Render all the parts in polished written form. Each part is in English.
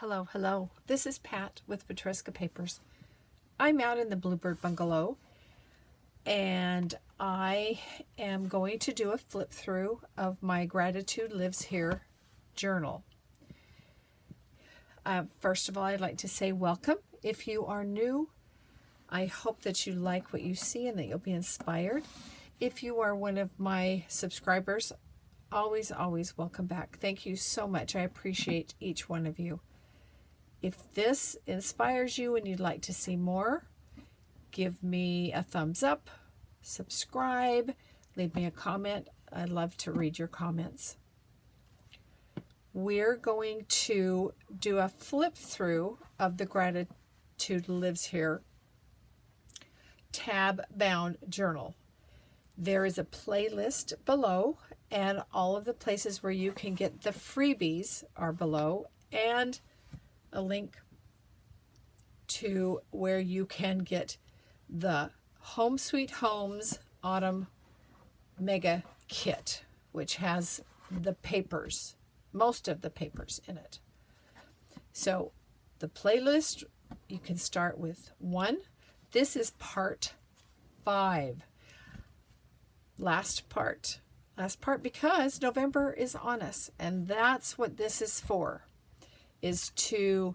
Hello, hello. This is Pat with Petresca Papers. I'm out in the Bluebird Bungalow and I am going to do a flip through of my Gratitude Lives Here journal. First of all, I'd like to say welcome. If you are new, I hope that you like what you see and that you'll be inspired. If you are one of my subscribers, always welcome back. Thank you so much. I appreciate each one of you. If this inspires you and you'd like to see more, give me a thumbs up, subscribe, leave me a comment. I love to read your comments. We're going to do a flip through of the Gratitude Lives Here tab bound journal. There is a playlist below, and all of the places where you can get the freebies are below, and a link to where you can get the Home Sweet Homes Autumn Mega Kit, which has the papers, most of the papers in it. So the playlist, you can start with 1. This is part 5. Last part because November is on us, and that's what this is for, is to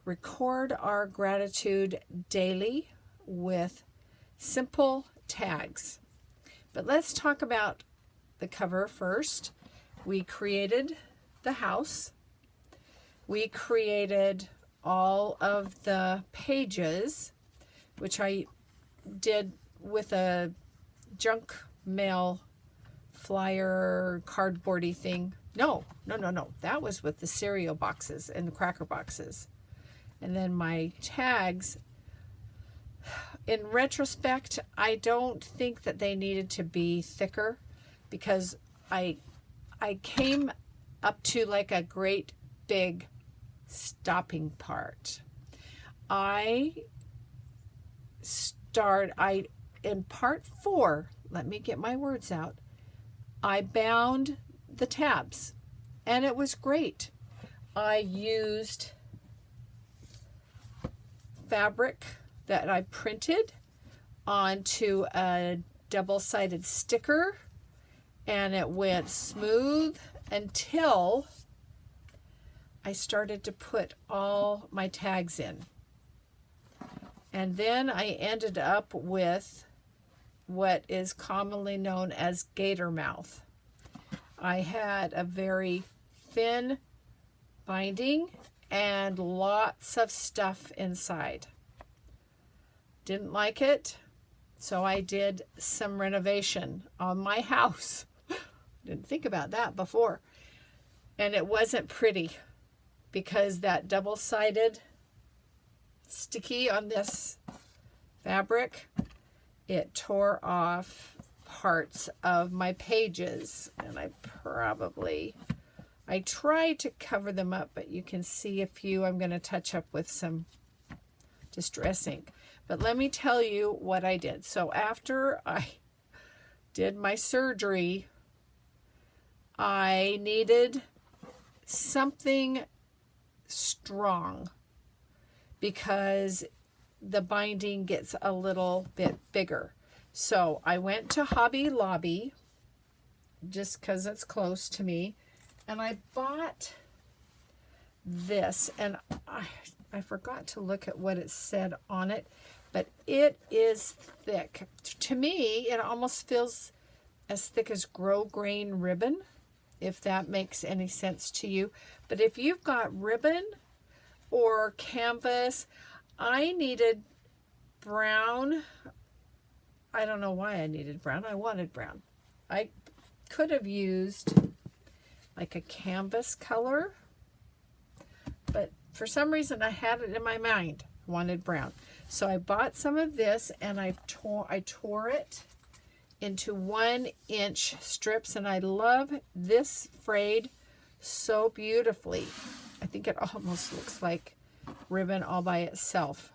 record our gratitude daily with simple tags. But let's talk about the cover first. We created the house. We created all of the pages, which I did with a junk mail flyer cardboardy thing. No. That was with the cereal boxes and the cracker boxes. And then my tags, in retrospect, I don't think that they needed to be thicker, because I came up to like a great big stopping part. In part 4, let me get my words out, I bound the tabs, and it was great. I used fabric that I printed onto a double-sided sticker, and it went smooth until I started to put all my tags in. And then I ended up with what is commonly known as gator mouth. I had a very thin binding and lots of stuff inside. Didn't like it, so I did some renovation on my house. Didn't think about that before. And it wasn't pretty, because that double-sided sticky on this fabric, it tore off parts of my pages, and I tried to cover them up, but you can see a few I'm going to touch up with some distress ink. But let me tell you what I did. So after I did my surgery, I needed something strong, because the binding gets a little bit bigger. So I went to Hobby Lobby, just because it's close to me, and I bought this, and I forgot to look at what it said on it, but it is thick. To me, it almost feels as thick as grosgrain ribbon, if that makes any sense to you. But if you've got ribbon or canvas, I needed brown. I don't know why I needed brown. I wanted brown. I could have used like a canvas color, but for some reason I had it in my mind, wanted brown. So I bought some of this, and I tore it into 1-inch strips, and I love this frayed so beautifully. I think it almost looks like ribbon all by itself.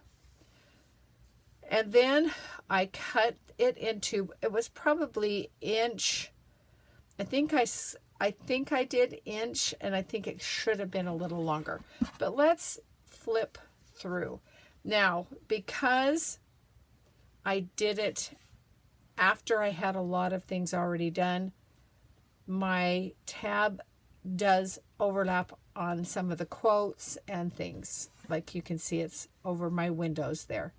And then I cut it into, it was probably inch, I think I I think I did inch, and I think it should have been a little longer. But let's flip through. Now, because I did it after I had a lot of things already done, my tab does overlap on some of the quotes and things. Like you can see, it's over my windows there.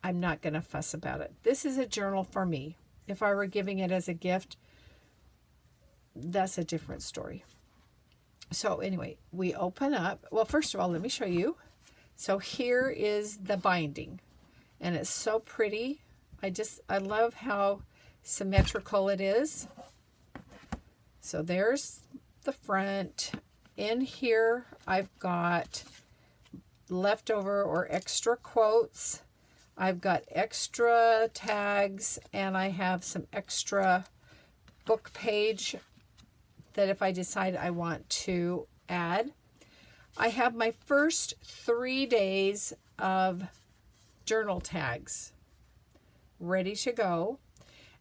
I'm not going to fuss about it. This is a journal for me. If I were giving it as a gift, that's a different story. So anyway, we open up. Well, first of all, let me show you. So here is the binding, and it's so pretty. I love how symmetrical it is. So there's the front. In here, I've got leftover or extra quotes. I've got extra tags, and I have some extra book page that if I decide I want to add. I have my first 3 days of journal tags ready to go.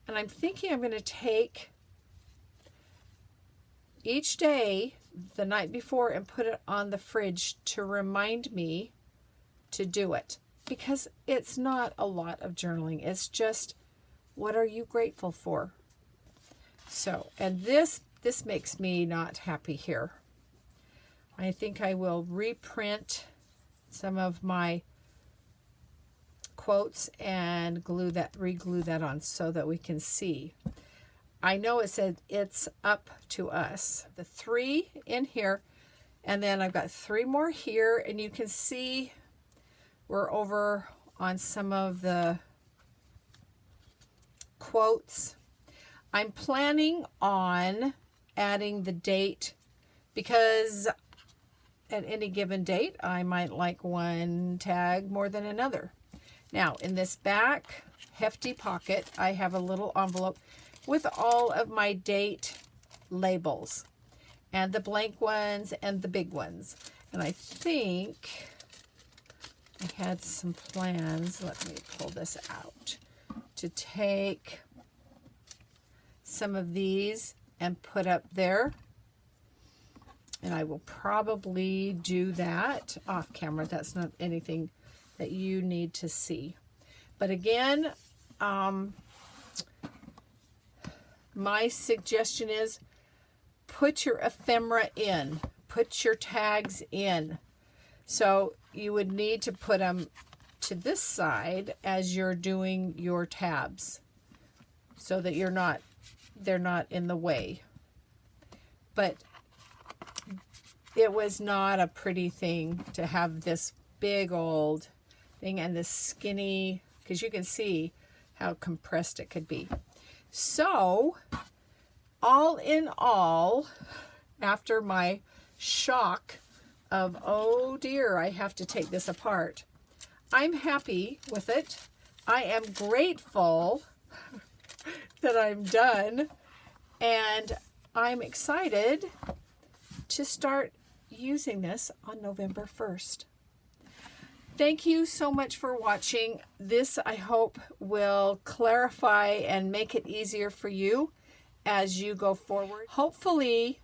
And I'm thinking I'm going to take each day the night before and put it on the fridge to remind me to do it. Because it's not a lot of journaling. It's just, what are you grateful for? So, and this makes me not happy here. I think I will reprint some of my quotes and re-glue that on so that we can see. I know it said it's up to us. The 3 in here, and then I've got 3 more here, and you can see we're over on some of the quotes. I'm planning on adding the date because at any given date, I might like one tag more than another. Now, in this back hefty pocket, I have a little envelope with all of my date labels, and the blank ones and the big ones. And I think I had some plans, let me pull this out, to take some of these and put up there. And I will probably do that off camera. That's not anything that you need to see. But again, my suggestion is put your ephemera in. Put your tags in. So you would need to put them to this side as you're doing your tabs so that they're not in the way. But it was not a pretty thing to have this big old thing and this skinny, because you can see how compressed it could be. So all in all, after my shock of, oh dear, I have to take this apart, I'm happy with it. I am grateful that I'm done, and I'm excited to start using this on November 1st. Thank you so much for watching. This, I hope, will clarify and make it easier for you as you go forward. Hopefully,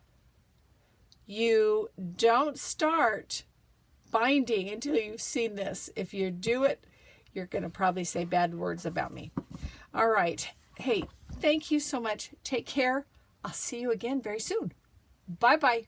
you don't start binding until you've seen this. If you do it, you're going to probably say bad words about me. All right. Hey, thank you so much. Take care. I'll see you again very soon. Bye-bye.